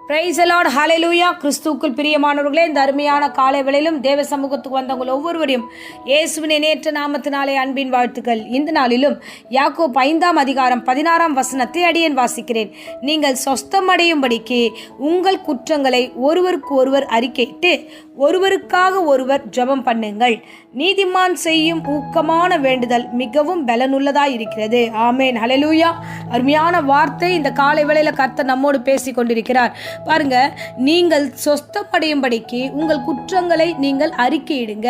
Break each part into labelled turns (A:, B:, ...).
A: Price the Lord, ஹல்லேலூயா. கிறிஸ்துவுக்குள் பிரியமானவர்களே, இந்த அருமையான காலை வேளையிலும் தேவ சமூகத்துக்கு வந்தவங்க ஒவ்வொருவரையும் இயேசுவின் இணையற்ற நாமத்தினாலே அன்பின் வாழ்த்துக்கள். இந்த நாளிலும் யாக்கோபு 5:16 அடியேன் வாசிக்கிறேன். நீங்கள் சொஸ்தமடையும்படிக்கு உங்கள் குற்றங்களை ஒருவருக்கு ஒருவர் அறிக்கையிட்டு ஒருவருக்காக ஒருவர் ஜெபம் பண்ணுங்கள். நீதிமான் செய்யும் ஊக்கமான வேண்டுதல் மிகவும் பலனுள்ளதாய் இருக்கிறது. ஆமேன், ஹல்லேலூயா. அருமையான வார்த்தை இந்த காலை வேளையில கர்த்தர் நம்மோடு பேசி கொண்டிருக்கிறார். பாருங்க, நீங்கள் சொஸ்தமடையும்படிக்கு உங்கள் குற்றங்களை நீங்கள் அறிக்கையிடுங்க.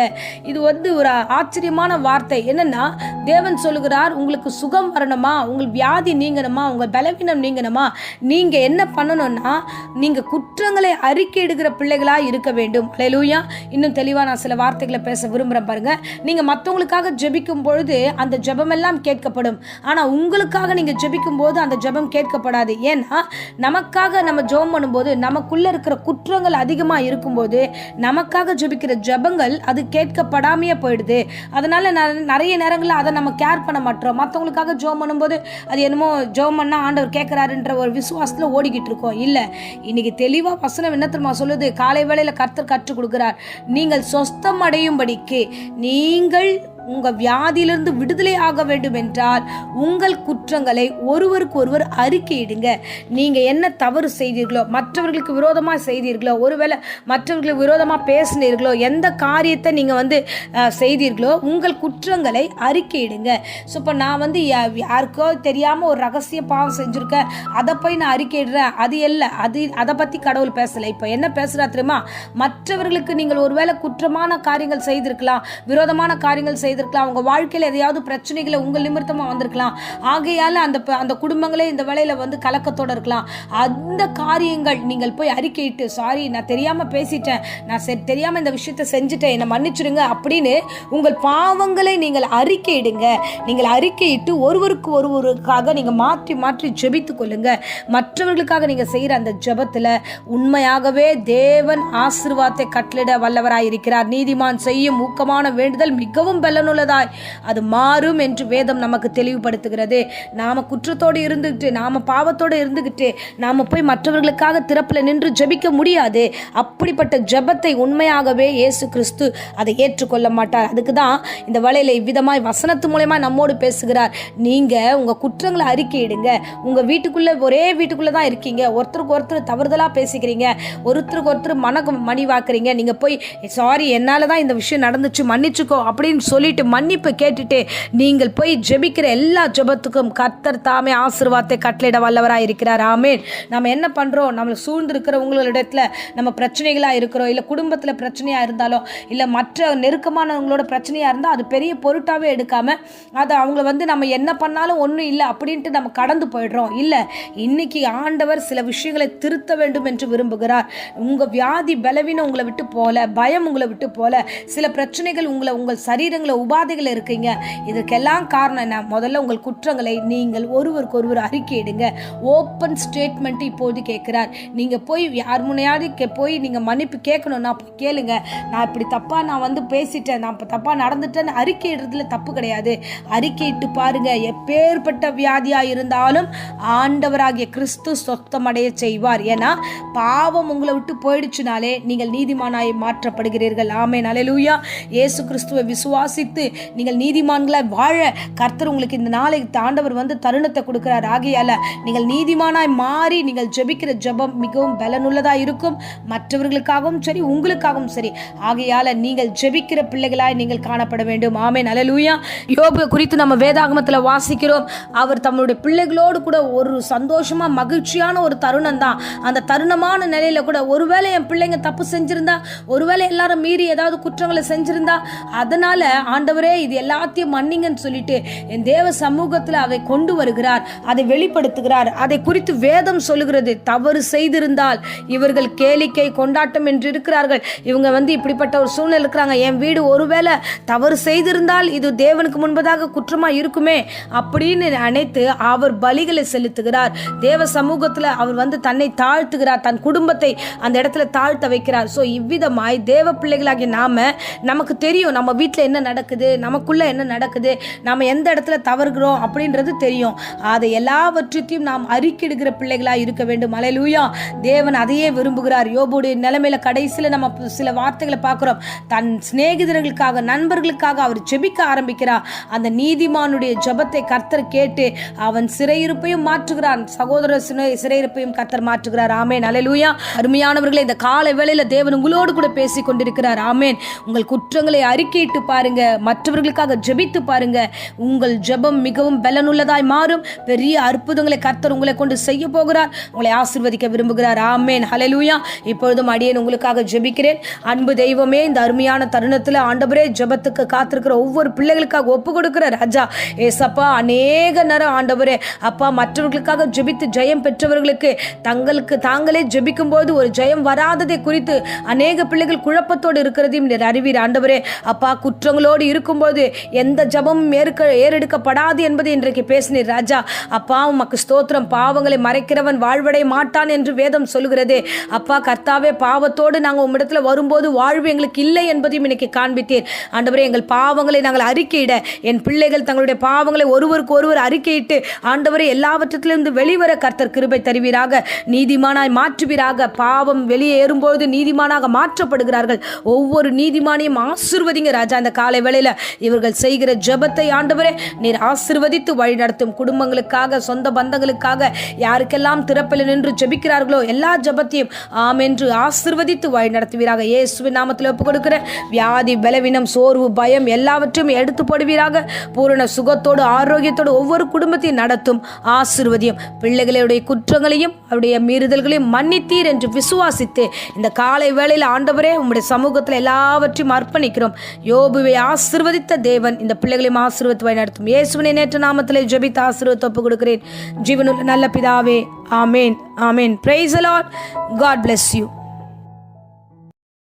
A: இது ஒரு ஆச்சரியமான வார்த்தை. என்னன்னா, தேவன் சொல்லுகிறார், உங்களுக்கு சுகம் வரணுமா, உங்கள் வியாதி நீங்கணுமா, உங்கள் பலவீனம் நீங்கணுமா, நீங்க என்ன பண்ணணும்னா நீங்க குற்றங்களை அறிக்கையிடுகிற பிள்ளைகளா இருக்க வேண்டும். ஹல்லேலூயா. இன்னும் தெளிவா நான் சில வார்த்தைகளை பேச விரும்புறேன். பாருங்க, நீங்க மற்றவங்களுக்காக ஜெபிக்கும் பொழுது அந்த ஜெபம் எல்லாம் கேட்கப்படும். ஆனா உங்களுக்காக நீங்க ஜெபிக்கும் போது அந்த ஜெபம் கேட்கப்படாது. ஏன்னா, நமக்காக நம்ம ஜெபம் பண்ணும்போது நமக்குள்ள இருக்கிற குற்றங்கள் அதிகமா இருக்கும்போது நமக்காக ஜெபிக்கிற ஜெபங்கள் அது கேட்கப்படாமையே போயிடுது. அதனால நிறைய நேரங்களில் அதை நம்ம கேர் பண்ண மாட்டோம். மற்றவங்களுக்காக ஜெபம் பண்ணும்போது அது என்னமோ ஜெபம் பண்ணா ஆண்டவர் கேட்கிறாருன்ற ஒரு விசுவாசத்துல ஓடிக்கிட்டு இருக்கோம். இல்ல, இன்னைக்கு தெளிவா வசனம் என்ன தெரியுமா சொல்லுது? காலை வேளையில கர்த்தர் கற்றுக் கொடுக்கிறார். நீங்கள் சொஸ்தம் அடையும்படிக்கு நீங்கள் உங்க வியாதியிலிருந்து விடுதலை ஆக வேண்டும் என்றால் உங்கள் குற்றங்களை ஒருவருக்கு ஒருவர் அறிக்கையிடுங்க. நீங்க என்ன தவறு செய்தீர்களோ, மற்றவர்களுக்கு விரோதமாக செய்தீர்களோ, ஒருவேளை மற்றவர்களுக்கு விரோதமாக பேசினீர்களோ, எந்த காரியத்தை நீங்க செய்தீர்களோ உங்கள் குற்றங்களை அறிக்கையிடுங்க. ஸோ இப்போ நான் யாருக்கோ தெரியாம ஒரு ரகசிய பாவம் செஞ்சிருக்கேன், அதை போய் நான் அறிக்கையிடுறேன், அது இல்லை, அதை பத்தி கடவுள் பேசலை. இப்போ என்ன பேசுறா தெரியுமா? மற்றவர்களுக்கு நீங்கள் ஒருவேளை குற்றமான காரியங்கள் செய்திருக்கலாம், விரோதமான காரியங்கள் செய்திருக்கலாம், உங்க வாழ்க்கையில எதையாவது பிரச்சனைகளை உங்கள் நிமித்தமா வந்திருக்கலாம். ஆகையால அந்த குடும்பங்களே இந்த வேளையில கலக்கத்தோட இருக்கலாம். அந்த காரியங்கள் நீங்கள் போய் அறிக்கையிட்டு, சாரி நான் தெரியாம பேசிட்டேன், நான் தெரியாம இந்த விஷயத்தை செஞ்சுட்டேன், என்னை மன்னிச்சிடுங்க அப்படின்னு உங்கள் பாவங்களை நீங்கள் அறிக்கையிடுங்க. நீங்கள் அறிக்கையிட்டு ஒருவருக்கு ஒருவருக்காக நீங்க மாற்றி மாற்றி ஜெபித்துக் கொள்ளுங்க. மற்றவர்களுக்காக நீங்க செய்யற அந்த ஜெபத்துல உண்மையாகவே தேவன் ஆசீர்வாதத்தை கட்டளிட வல்லவராயிருக்கிறார். நீதிமான் செய்யும் ஊக்கமான வேண்டுதல் மிகவும் பலனுள்ளதாய் அது மாறும் என்று வேதம் நமக்கு தெளிவுபடுத்துகிறது. நாம குற்றத்தோடு இருந்துகிட்டு, நாம பாவத்தோடு இருந்துகிட்டு நாம போய் மற்றவர்களுக்காக திறப்புல நின்று ஜெபிக்க முடியாது. அப்படிப்பட்ட ஜெபத்தை உண்மையாகவே இயேசு கிறிஸ்து அதை ஏற்றுக்கொள்ள மாட்டார். அதுக்குதான் இந்த வேளையில இவ்விதமாய் வசனத்து மூலமா நம்மோடு பேசுகிறார். நீங்க உங்க குற்றங்களை அறிக்கையிடுங்க. உங்க ஒரே வீட்டுக்குள்ளதான் இருக்கீங்க, ஒருத்தருக்கு ஒருத்தர் தவறுதலா பேசிக்கிறீங்க, ஒருத்தருக்கு ஒருத்தர் மணிவாக்குறீங்க. நீங்க போய் சாரி என்னாலதான் இந்த விஷயம் நடந்துச்சு, மன்னிச்சுக்கோ அப்படின்னு சொல்லிட்டு மன்னிப்பு கேட்டுட்டு நீங்கள் போய் ஜெபிக்கிற எல்லா ஜெபத்துக்கும் கர்த்தர் தாமே ஆசீர்வாதத்தை கட்டளையிட வல்லவராய் இருக்கிறார். ஆமென். நம்ம என்ன பண்றோம்? நம்மளை சூழ்ந்து இருக்கிற உங்களிடத்துல நம்ம பிரச்சனைகளா இருக்கிறோம், இல்ல குடும்பத்துல பிரச்சனையா இருந்தாலும், இல்ல மற்ற நெருக்கமானவங்களோட பிரச்சனையா இருந்தா அது பெரிய பொருட்டாவே எடுக்காம அதை அவங்கள நம்ம என்ன பண்ணாலும் ஒன்றும் இல்லை அப்படின்ட்டு நம்ம கடந்து போயிடுறோம். இல்ல, இன்னைக்கு ஆண்டவர் சில விஷயங்களை திருத்த வேண்டும் என்று விரும்புகிறார். உங்க வியாதி பலவீனம் உங்களை விட்டு போல, பயம் உங்களை விட்டு போல, சில பிரச்சனைகள் உங்கள் சரீரங்களை உபாதைகள் இருக்கீங்க. இதுக்கெல்லாம் காரணம் என்ன? முதல்ல உங்கள் குற்றங்களை நீங்கள் ஒருவருக்கு ஒருவர் அறிக்கையிடுங்க. ஓப்பன் ஸ்டேட்மெண்ட் இப்போது கேட்கிறார். நீங்க போய் யார் முனையாவது போய் நீங்க மன்னிப்பு கேட்கணும்னா போய் கேளுங்க. நான் இப்படி தப்பா பேசிட்டேன், நான் தப்பா நடந்துட்டேன்னு அறிக்கையிடுறதுல தப்பு கிடையாது. அறிக்கையிட்டு பாருங்க. எப்பேற்பட்ட வியாதியா இருந்தாலும் ஆண்டவராகிய கிறிஸ்து சொத்தமடைய செய்வார். ஏன்னா பாவம் உங்களை விட்டு போயிடுச்சுனாலே நீங்கள் நீதிமானாய் மாற்றப்படுகிறீர்கள். ஆமென், ஹல்லேலூயா. இயேசு கிறிஸ்துவை விசுவாசித்து நீங்கள் நீதிமான்களாய் வாழ கர்த்தர் உங்களுக்கு இந்த நாளை ஆண்டவர் தருணத்தை கொடுக்கிறார். ஆகையால நீங்கள் நீதிமானாய் மாறி நீங்கள் ஜெபிக்கிற ஜெபம் மிகவும் பலனுள்ளதாய் இருக்கும். மற்றவர்களுக்காகவும் சரி, உங்களுக்காகவும் சரி. ஆகையால நீங்கள் ஜெபிக்கிற பிள்ளைகளாய் நீங்கள் காணப்பட வேண்டும். ஆமென், ஹல்லேலூயா. யோபு குறித்து நம்ம வேதாகமத்துல வாசிக்கிறோம். அவர் தம்முடைய பிள்ளைகளோடு கூட ஒரு சந்தோஷமா மகிழ்ச்சியான ஒரு தருணம் தான். அந்த தருணமான நிலையில கூட ஒருவேளை என் பிள்ளைங்க தப்பு செஞ்சிருந்தா, ஒருவேளை எல்லாரும் மீறி ஏதாவது குற்றங்களை செஞ்சிருந்தா, அதனால ஆண்டவரே இது எல்லாத்தையும் மன்னிங்கன்னு சொல்லிட்டு என் தேவ சமூகத்தில் அதை கொண்டு வருகிறார், அதை வெளிப்படுத்துகிறார். அதை குறித்து வேதம் சொல்லுகிறது, தவறு செய்திருந்தால் இவர்கள் கேளிக்கை கொண்டாட்டம் என்று இருக்கிறார்கள். இவங்க இப்படிப்பட்ட ஒரு சூழ்நிலை இருக்கிறாங்க. என் வீடு ஒருவேளை தவறு செய்திருந்தால் இது தேவனுக்கு முன்பதாக குற்றமா இருக்குமே அப்படின்னு நினைத்து அவர் பலிகளை செலுத்துகிறார். தேவ சமூகத்தில் அவர் தன்னை தாழ்த்துகிறார், தன் குடும்பத்தை அந்த இடத்துல தாழ்த்த வைக்கிறார். ஸோ இவ்விதமாய் தேவ பிள்ளைகளாகிய நமக்கு தெரியும் நம்ம வீட்டில் என்ன நடக்குது, நடக்குது, நமக்குள்ள என்ன நடக்குது, நம்ம எந்த இடத்துல தவறுகிறோம் அப்படின்றது தெரியும். அதை எல்லாவற்றையும் நாம் அறிக்கிடுகிற பிள்ளைகளாக இருக்க வேண்டும். அல்லேலூயா. தேவன் அதையே விரும்புகிறார். யோபுடைய நிலைமையில கடைசியில் நம்ம சில வார்த்தைகளை பார்க்கிறோம். தன் சிநேகிதர்களுக்காக, நண்பர்களுக்காக அவர் ஜெபிக்க ஆரம்பிக்கிறார். அந்த நீதிமானுடைய ஜெபத்தை கர்த்தர் கேட்டு அவன் சிறையிருப்பையும் மாற்றுகிறான். சகோதர சிறையிருப்பையும் கர்த்தர் மாற்றுகிறார். ஆமேன். அல்லேலூயா. அருமையானவர்களே, இந்த காலை வேளையில தேவன் உங்களோடு கூட பேசிக் கொண்டிருக்கிறார். ஆமேன். உங்கள் குற்றங்களை அறிக்கையிட்டு பாருங்க, மற்றவர்களுக்காக ஜெபித்து பாருங்க. உங்கள் ஜெபம் மிகவும் பலனுள்ளதாய் மாறும். பெரிய அற்புதங்களை கர்த்தர் உங்களை கொண்டு செய்ய போகிறார். உங்களை ஆசீர்வதிக்க விரும்புகிறார். ஆமேன். ஹல்லேலூயா. இப்பொழுதும் அடியேன் உங்களுக்காக ஜெபிக்கிறேன். அன்பு தெய்வமே, இந்த அருமையான தருணத்தில் ஆண்டவரே, ஜெபத்துக்கு காத்திருக்கிற ஒவ்வொரு பிள்ளைகளுக்காக ஒப்பு கொடுக்கிற ராஜா ஏசப்பா, அநேக நேரம் ஆண்டவரே அப்பா மற்றவர்களுக்காக ஜெபித்து ஜெயம் பெற்றவர்களுக்கு தங்களுக்கு தாங்களே ஜெபிக்கும் போது ஒரு ஜெயம் வராததை குறித்து அநேக பிள்ளைகள் குழப்பத்தோடு இருக்கிறதையும் அறிவீர் ஆண்டவரே. அப்பா, குற்றங்களோடு இருக்கும்போது எந்த ஜெபமும் ஏறெடுக்கப்படாது என்பதை இன்றைக்கு பேசினீர் ராஜா. அப்பா, உமக்கு ஸ்தோத்திரம். பாவங்களை மறைக்கிறவன் வாழ்வடைய மாட்டான் என்று வேதம் சொல்லுகிறது. அப்பா கர்த்தாவே, பாவத்தோடு நாங்கள் உம்மிடத்துல வரும்போது வாழ்வு எங்களுக்கு இல்லை என்பதையும் இன்னைக்கு காண்பித்தீர் ஆண்டவரே. எங்கள் பாவங்களை நாங்கள் அறிக்கையிட, என் பிள்ளைகள் தங்களுடைய பாவங்களை ஒருவருக்கு ஒருவர் அறிக்கையிட்டு ஆண்டவரே எல்லாவற்றிலிருந்து வெளிவர கர்த்தர் கிருபை தருவீராக. நீதிமானாய் மாற்றுவீராக. பாவம் வெளியே ஏறும்போது நீதிமானாக மாற்றப்படுகிறார்கள். ஒவ்வொரு நீதிமானையும் ஆசீர்வதிங்க ராஜா. அந்த காலை வேளையில இவர்கள் செய்கிற ஜெபத்தை ஆண்டவரே நீர் ஆசீர்வதித்து வழி நடத்தும். குடும்பங்களுக்காக, சொந்த பந்தங்களுக்காக, யாருக்கெல்லாம் திறப்பில் நின்று ஜெபிக்கிறார்களோ எல்லா ஜெபத்தையும் ஆமென்று ஆசீர்வதித்து வழி நடத்துவீராக. இயேசுவின் நாமத்தில் ஒப்புக் கொடுக்கிற வியாதி, பலவீனம், சோர்வு, பயம் எல்லாவற்றையும் எடுத்து போடுவீராக. பூரண சுகத்தோடு, ஆரோக்கியத்தோடு ஒவ்வொரு குடும்பத்தையும் நடத்தும். ஆசீர்வதியும். பிள்ளைகளுடைய குற்றங்களையும் அவருடைய மீறுதல்களையும் மன்னித்தீர் என்று விசுவாசித்து இந்த காலை வேளையில் ஆண்டவரே உம்முடைய சமூகத்தில் எல்லாவற்றையும் அர்ப்பணிக்கிறோம். யோபுவை ஆசீர்வதித்த தேவன் இந்த பிள்ளைகளையும் ஆசீர்வதித்து வழி நடத்தும். இயேசுவின் நேற்று நாமத்திலே ஜெபித்து ஆசீர்வதித்து ஒப்புக் கொடுக்கிறேன். ஜீவனுள்ள நல்ல பிதாவே. ஆமேன். ஆமேன். Praise the Lord. God bless you.